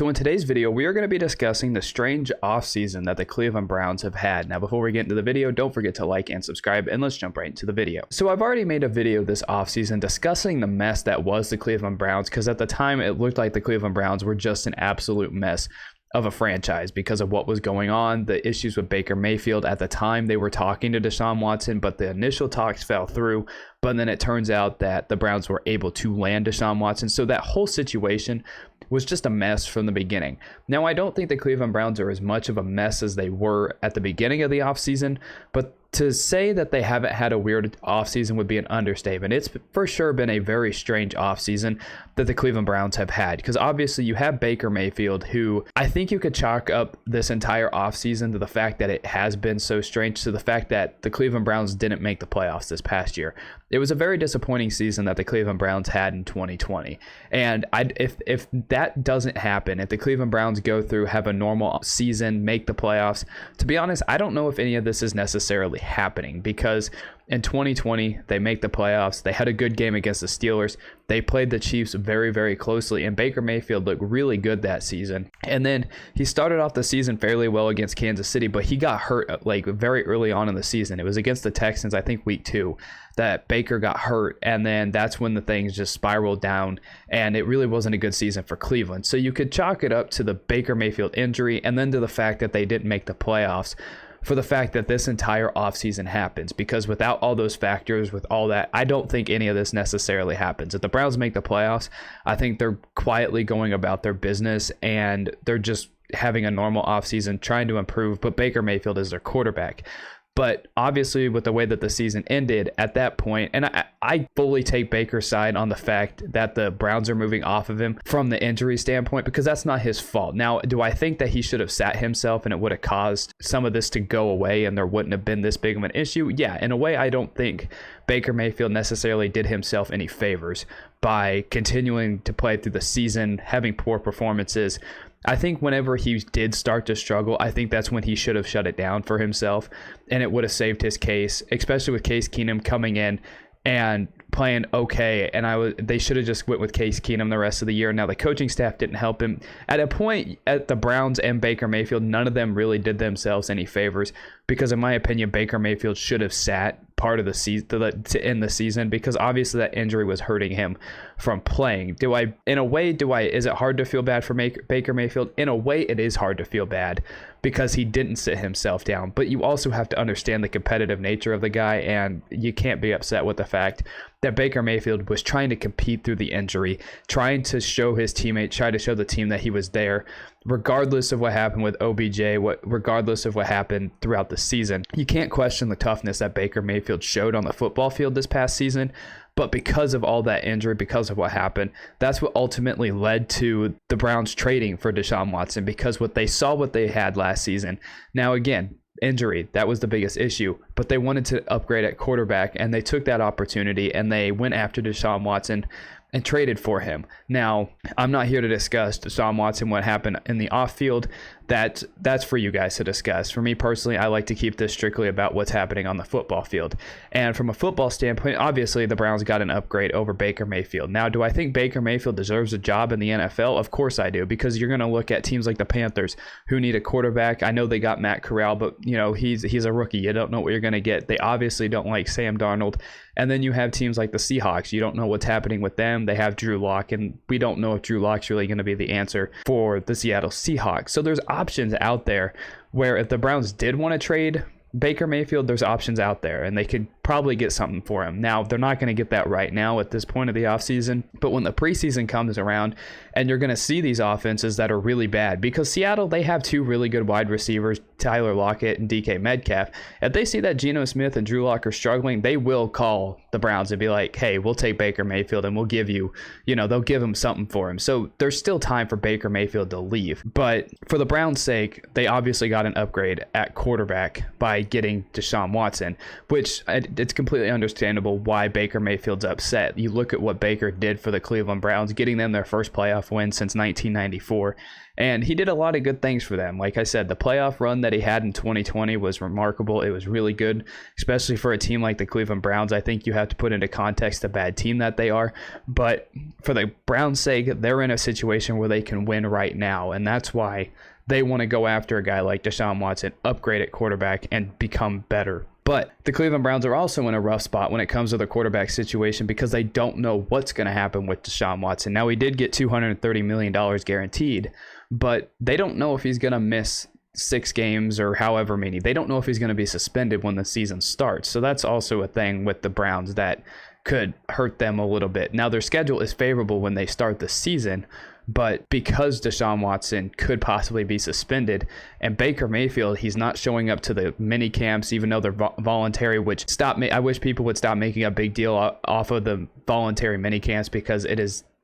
So in today's video, we are going to be discussing the strange offseason that the Cleveland Browns have had. Now, before we get into the video, don't forget to like and subscribe, and let's jump right into the video. So I've already made a video this offseason discussing the mess that was the Cleveland Browns, because at the time it looked like the Cleveland Browns were just an absolute mess of a franchise because of what was going on, the issues with Baker Mayfield. At the time, they were talking to Deshaun Watson, but the initial talks fell through. But then it turns out that the Browns were able to land Deshaun Watson. So that whole situation was just a mess from the beginning. Now, I don't think the Cleveland Browns are as much of a mess as they were at the beginning of the offseason, but to say that they haven't had a weird offseason would be an understatement. It's for sure been a very strange offseason that the Cleveland Browns have had, because obviously you have Baker Mayfield, who I think you could chalk up this entire offseason to the fact that it has been so strange, to the fact that the Cleveland Browns didn't make the playoffs this past year. It was a very disappointing season that the Cleveland Browns had in 2020. And if that doesn't happen, if the Cleveland Browns go through, have a normal season, make the playoffs, to be honest, I don't know if any of this is necessarily happening, because in 2020 they make the playoffs. They had a good game against the Steelers. They played the Chiefs very, very closely, and Baker Mayfield looked really good that season. And then he started off the season fairly well against Kansas City, but he got hurt like very early on in the season. It was against the Texans, I think week 2, that Baker got hurt, and then that's when the things just spiraled down, and it really wasn't a good season for Cleveland. So you could chalk it up to the Baker Mayfield injury, and then to the fact that they didn't make the playoffs, for the fact that this entire offseason happens. Because without all those factors, with all that, I don't think any of this necessarily happens. If the Browns make the playoffs, I think they're quietly going about their business, and they're just having a normal offseason, trying to improve, but Baker Mayfield is their quarterback. But obviously, with the way that the season ended at that point, and I fully take Baker's side on the fact that the Browns are moving off of him from the injury standpoint, because that's not his fault. Now, do I think that he should have sat himself and it would have caused some of this to go away and there wouldn't have been this big of an issue? Yeah, in a way, I don't think Baker Mayfield necessarily did himself any favors by continuing to play through the season, having poor performances. I think whenever he did start to struggle, I think that's when he should have shut it down for himself, and it would have saved his case, especially with Case Keenum coming in and playing okay. And they should have just went with Case Keenum the rest of the year. Now, the coaching staff didn't help him. At a point, at the Browns and Baker Mayfield, none of them really did themselves any favors, because in my opinion, Baker Mayfield should have sat part of the season to end the season, because obviously that injury was hurting him from playing. Is it hard to feel bad for Baker Mayfield? In a way, it is hard to feel bad, because he didn't sit himself down. But you also have to understand the competitive nature of the guy, and you can't be upset with the fact that Baker Mayfield was trying to compete through the injury, trying to show his teammates, try to show the team that he was there, regardless of what happened with OBJ, regardless of what happened throughout the season. You can't question the toughness that Baker Mayfield showed on the football field this past season, but because of all that injury, because of what happened, that's what ultimately led to the Browns trading for Deshaun Watson, because what they had last season. Now, again, injury, that was the biggest issue, but they wanted to upgrade at quarterback, and they took that opportunity and they went after Deshaun Watson and traded for him. Now, I'm not here to discuss Deshaun Watson, what happened in the off field. That's for you guys to discuss. For me personally, I like to keep this strictly about what's happening on the football field. And from a football standpoint, obviously the Browns got an upgrade over Baker Mayfield. Now, do I think Baker Mayfield deserves a job in the NFL? Of course I do, because you're going to look at teams like the Panthers who need a quarterback. I know they got Matt Corral, but he's a rookie. You don't know what you're going to get. They obviously don't like Sam Darnold. And then you have teams like the Seahawks. You don't know what's happening with them. They have Drew Lock, and we don't know if Drew Lock's really going to be the answer for the Seattle Seahawks. So there's options out there where if the Browns did want to trade Baker Mayfield, there's options out there, and they could probably get something for him. Now, they're not going to get that right now at this point of the offseason, but when the preseason comes around and you're going to see these offenses that are really bad, because Seattle, they have 2 really good wide receivers, Tyler Lockett and DK Metcalf. If they see that Geno Smith and Drew Lock are struggling, they will call the Browns and be like, hey, we'll take Baker Mayfield and we'll give you, they'll give him something for him. So there's still time for Baker Mayfield to leave. But for the Browns' sake, they obviously got an upgrade at quarterback by by getting Deshaun Watson, which it's completely understandable why Baker Mayfield's upset. You look at what Baker did for the Cleveland Browns, getting them their first playoff win since 1994. And he did a lot of good things for them. Like I said, the playoff run that he had in 2020 was remarkable. It was really good, especially for a team like the Cleveland Browns. I think you have to put into context the bad team that they are. But for the Browns' sake, they're in a situation where they can win right now. And that's why they want to go after a guy like Deshaun Watson, upgrade at quarterback, and become better. But the Cleveland Browns are also in a rough spot when it comes to the quarterback situation because they don't know what's going to happen with Deshaun Watson. Now, he did get $230 million guaranteed, but they don't know if he's going to miss 6 games or however many. They don't know if he's going to be suspended when the season starts. So that's also a thing with the Browns that could hurt them a little bit. Now, their schedule is favorable when they start the season, but because Deshaun Watson could possibly be suspended, and Baker Mayfield, he's not showing up to the mini camps, even though they're voluntary, which I wish people would stop making a big deal off of the voluntary mini camps because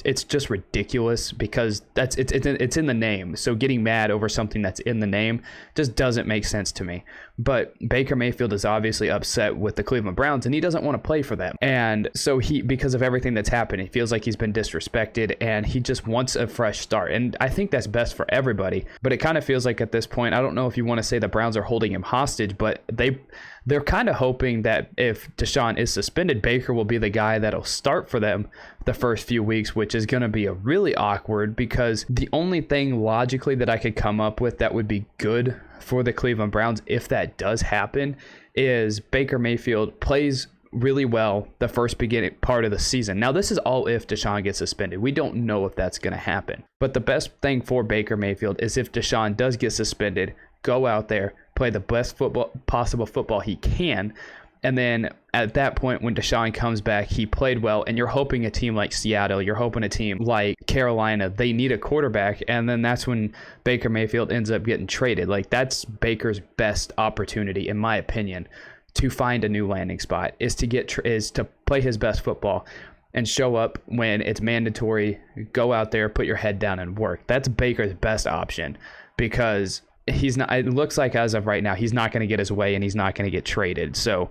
it's just ridiculous because it's in the name. So getting mad over something that's in the name just doesn't make sense to me. But Baker Mayfield is obviously upset with the Cleveland Browns and he doesn't want to play for them. And so because of everything that's happened, he feels like he's been disrespected and he just wants a fresh start. And I think that's best for everybody. But it kind of feels like at this point, I don't know if you want to say the Browns are holding him hostage, but they're kind of hoping that if Deshaun is suspended, Baker will be the guy that'll start for them the first few weeks, which is going to be a really awkward because the only thing logically that I could come up with that would be good for the Cleveland Browns if that does happen is Baker Mayfield plays really well the first beginning part of the season. Now, this is all if Deshaun gets suspended. We don't know if that's going to happen. But the best thing for Baker Mayfield is if Deshaun does get suspended, go out there, play the best possible football he can. And then at that point, when Deshaun comes back, he played well. And you're hoping a team like Seattle, you're hoping a team like Carolina, they need a quarterback. And then that's when Baker Mayfield ends up getting traded. Like, that's Baker's best opportunity, in my opinion, to find a new landing spot, is to play his best football and show up when it's mandatory. Go out there, put your head down and work. That's Baker's best option because it looks like as of right now, he's not going to get his way and he's not going to get traded. So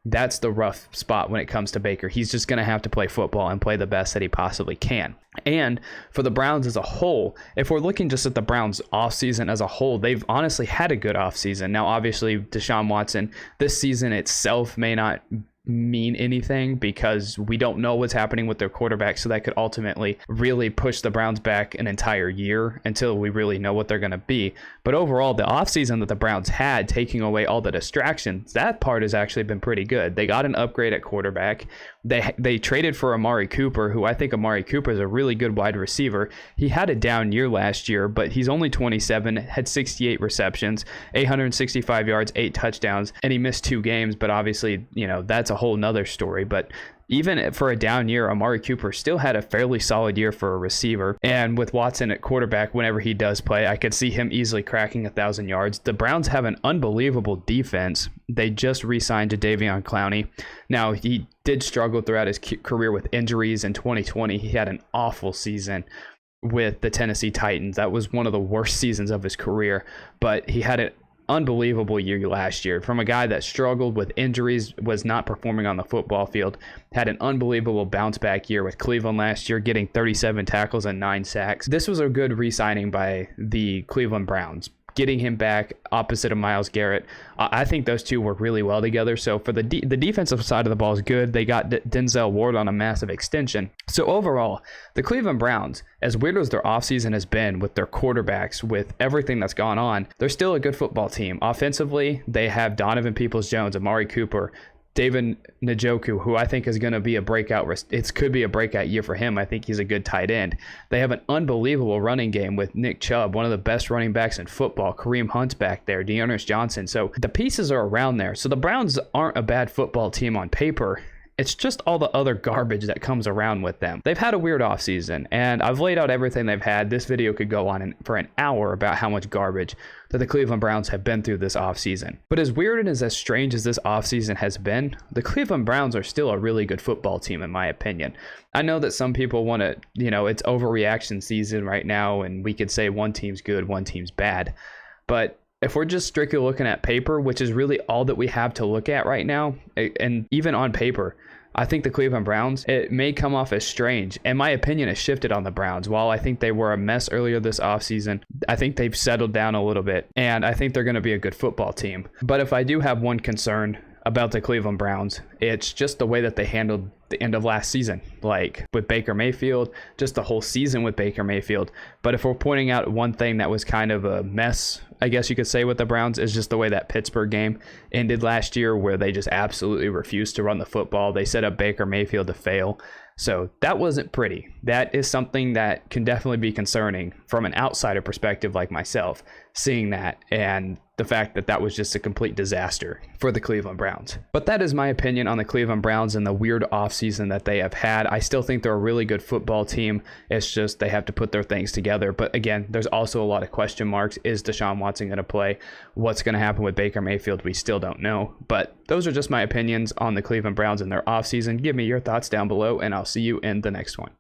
that's the rough spot when it comes to Baker. He's just going to have to play football and play the best that he possibly can. And for the Browns as a whole, if we're looking just at the Browns offseason as a whole, they've honestly had a good offseason. Now, obviously, Deshaun Watson, this season itself may not mean anything because we don't know what's happening with their quarterback, so that could ultimately really push the Browns back an entire year until we really know what they're going to be. But overall, the offseason that the Browns had, taking away all the distractions, that part has actually been pretty good. They got an upgrade at quarterback. They traded for Amari Cooper, who I think Amari Cooper is a really good wide receiver. He had a down year last year, but he's only 27, had 68 receptions, 865 yards, 8 touchdowns, and he missed 2 games. But obviously, that's a whole nother story. But even for a down year, Amari Cooper still had a fairly solid year for a receiver. And with Watson at quarterback, whenever he does play, I could see him easily cracking 1,000 yards. The Browns have an unbelievable defense. They just re-signed Jadeveon Clowney. Now, he did struggle throughout his career with injuries. In 2020, he had an awful season with the Tennessee Titans. That was one of the worst seasons of his career. But he had an unbelievable year last year from a guy that struggled with injuries, was not performing on the football field, had an unbelievable bounce back year with Cleveland last year, getting 37 tackles and 9 sacks. This was a good re-signing by the Cleveland Browns, getting him back opposite of Myles Garrett. I think those two work really well together. So for the defensive side of the ball is good. They got Denzel Ward on a massive extension. So overall, the Cleveland Browns, as weird as their offseason has been with their quarterbacks, with everything that's gone on, they're still a good football team. Offensively, they have Donovan Peoples-Jones, Amari Cooper, David Njoku, who I think is going to be a breakout. It could be a breakout year for him. I think he's a good tight end. They have an unbelievable running game with Nick Chubb, one of the best running backs in football. Kareem Hunt's back there, Dearness Johnson. So the pieces are around there. So the Browns aren't a bad football team on paper. It's just all the other garbage that comes around with them. They've had a weird offseason, and I've laid out everything they've had. This video could go on for an hour about how much garbage that the Cleveland Browns have been through this offseason. But as weird and as strange as this offseason has been, the Cleveland Browns are still a really good football team, in my opinion. I know that some people want to, it's overreaction season right now, and we could say one team's good, one team's bad. But if we're just strictly looking at paper, which is really all that we have to look at right now, and even on paper, I think the Cleveland Browns, it may come off as strange, and my opinion has shifted on the Browns. While I think they were a mess earlier this offseason, I think they've settled down a little bit, and I think they're going to be a good football team. But if I do have one concern about the Cleveland Browns, it's just the way that they handled the end of last season, like with Baker Mayfield, just the whole season with Baker Mayfield. But if we're pointing out one thing that was kind of a mess, I guess you could say, with the Browns, is just the way that Pittsburgh game ended last year, where they just absolutely refused to run the football. They set up Baker Mayfield to fail. So that wasn't pretty. That is something that can definitely be concerning from an outsider perspective like myself, seeing that and the fact that that was just a complete disaster for the Cleveland Browns. But that is my opinion on the Cleveland Browns and the weird offseason that they have had. I still think they're a really good football team. It's just they have to put their things together. But again, there's also a lot of question marks. Is Deshaun Watson going to play? What's going to happen with Baker Mayfield? We still don't know. But those are just my opinions on the Cleveland Browns and their offseason. Give me your thoughts down below, and I'll see you in the next one.